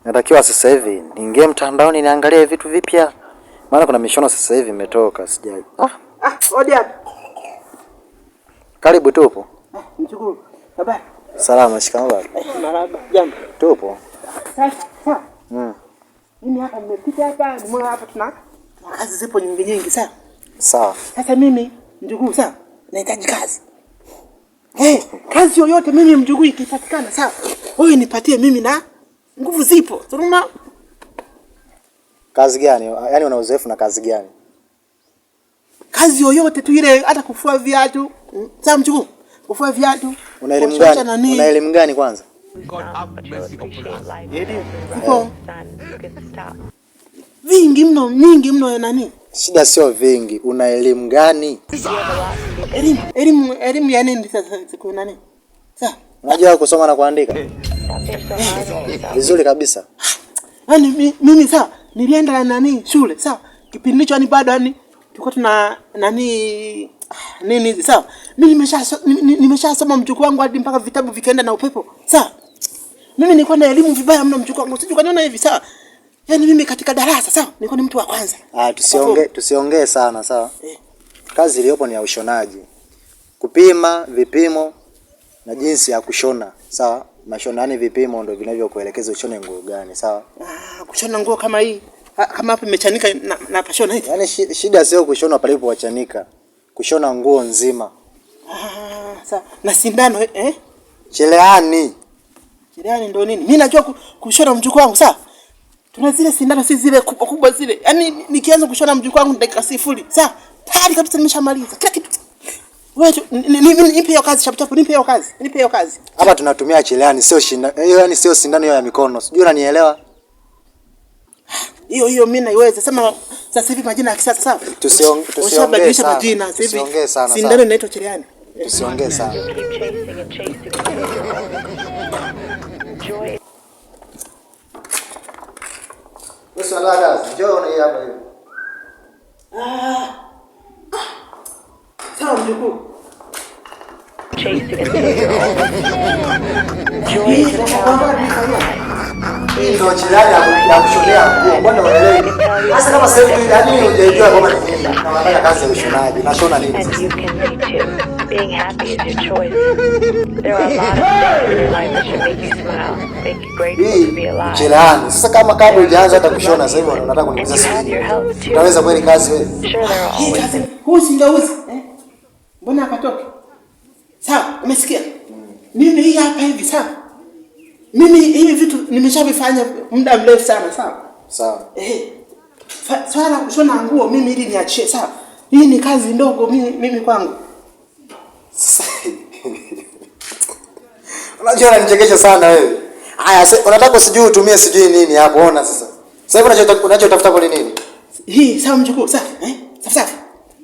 Natakiwa sasa hivi niingie mtandaoni niangalie vitu vipya. Maana kuna mishono sasa hivi imetoka sijai. Odi hapa. Karibu tupo. Mchukuru. Habari. Salama, shikamoo baba. Marhaba. Jambo. Tupo. Sasa. Mimi hapa nimepita hapa, nimeona hapa tuna kazi zipo nyingi sawa. Sawa. Sasa mimi mjukuu sawa, nahitaji kazi. Kazi yoyote mimi mjukuu ikipatikana sawa. Wewe nipatie mimi na nguvu zipo. Turuma. Kazi gani? Yaani una uzoefu na kazi gani? Kazi yoyote tu ile, hata kufua viatu. Sawa mjukuu? Kufua viatu. Una elimu gani? Una elimu gani kwanza? Vingi mno, mingi mno nani? Shida sio vingi, una elimu gani? Elimu ya nini sasa siku nani? Sawa. Unajua kusoma na kuandika? Vizuri kabisa. Yaani mimi sawa, nilienda nani shule, sawa? Kipindi hicho ni bado yani tulikuwa tuna nini hizi sawa? Mimi nimeshasoma mjukuu wangu hadi mpaka vitabu vikaenda na upepo. Sawa? Mimi nilikuwa na elimu vibaya mno mjukuu wangu. Sijui kaniona hivi sawa? Yaani mimi katika darasa sawa? Nilikuwa ni mtu wa kwanza. Tusiongee sana sawa? Kazi iliyopo ni ya ushonaji. Kupima vipimo na jinsi ya kushona, sawa? Mashonani vipimo ndio vinavyokuelekeza ushone nguo gani, sawa? Kushona nguo kama hii. Kama hapa imechanika na pashona hivi. Yaani shida sio kushona palipo wachanika. Kushona nguo nzima. Sawa. Na sindano Cherehani. Cherehani ndio nini? Mimi najua kushona mjukuu wangu, sawa? Tuna zile sindano si zile kubwa zile. Yaani nikianza kushona mjukuu wangu dakika 0, sawa? Tayari kabisa nimeshamaliza kila kitu. Wewe nipe hiyo kazi chapu, nipe hiyo kazi. Hapa tunatumia cherehani sio sindano. Hiyo yani sio sindano hiyo ya mikono. Sijui unanielewa? Hiyo mimi naiweza. Sema sasa hivi majina ya kisasa sawa? Tusiongee sana. Majina sasa hivi. Tusiongee sana. Sindano inaitwa cherehani. Tusiongee sana. Wewe unataka kazi? Njoo na hii hapa hivi. Sawa mjukuu. Ndio cherehani ya kushonea nguo. Mbona unaelewi? Sasa kama sasa hivi yani hujajua kama ni nini. Unafanya kazi ya ushonaji. Nashona nini sasa? Being happy is your choice. There are a lot of things in life that should make you smile, make you grateful to be alive. Cherehani. Sasa kama kabla hujaanza hata kushona sasa hivi unataka kuniuliza swali. Unaweza kweli kazi wewe? Sure, there are always Husi. Mbona akatoke? Sawa, umesikia? Mimi hii hapa hivi sawa? Mimi hivi vitu nimeshavifanya muda mrefu sana, sawa? Sawa. Swala kushona nguo mimi ili niachie, sawa? Hii ni kazi ndogo mimi kwangu. Unajua unanichekesha sana wewe. Haya, unataka usijui utumie sijui nini hapo, ona sasa. Sasa hivi unachotafuta kwa nini? Hii sawa mjukuu, sawa? Safi.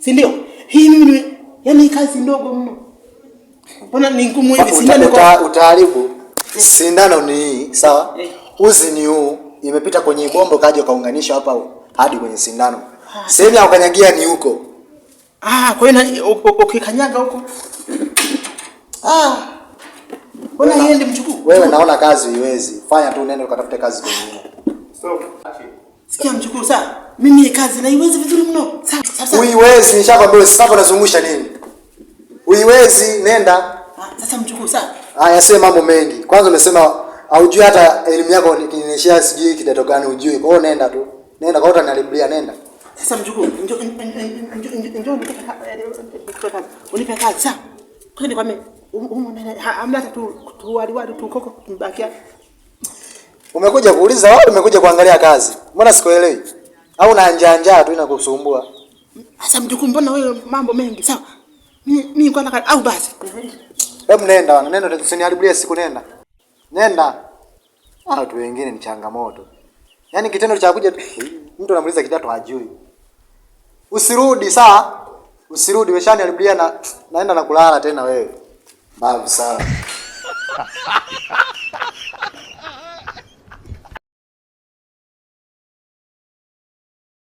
Si ndio? Hii mimi yani kazi ndogo mno. Mbona ni ngumu hivi? Sindano kwa utaharibu. Sindano ni hii, sawa? Uzi ni huu, imepita kwenye bomba kaja kaunganisha hapa hadi kwenye sindano. Sehemu ya ukanyagia ni huko. Kwa hiyo ukikanyaga huko. Mbona niende mjukuu? Wewe naona kazi huiwezi. Fanya tu nenda ukatafute kazi nyingine. Stop. Sikia mjukuu, sawa? Mimi kazi na iwezi vizuri mno. Sawa. Huiwezi, nishakwambia sasa unazungusha nini? Huiwezi, nenda. Sasa mjukuu, sawa? Haya, sema mambo mengi. Kwanza umesema haujui hata elimu yako nikinyeshia sijui kidato gani hujui. Kwa hiyo nenda tu. Nenda kwa utanilibia nenda. Sasa mjukuu, njoo unipe kazi, sawa? Kwani kwa mimi amna tu wali tu koko tumbakia. Umekuja kuuliza wao, umekuja kuangalia kazi. Mbona sikuelewi? Au na njaa tu inakusumbua? Sasa mjukuu, mbona wewe mambo mengi, sawa? Mimi kwa nataka au basi. Hebu nenda usiniharibie siku nenda. Nenda. Watu wengine ni changamoto. Yaani kitendo cha kuja mtu anamuuliza kidato hajui. Usirudi, sawa? Usirudi, umeshaniharibia na naenda na kulala tena wewe. Babu sawa.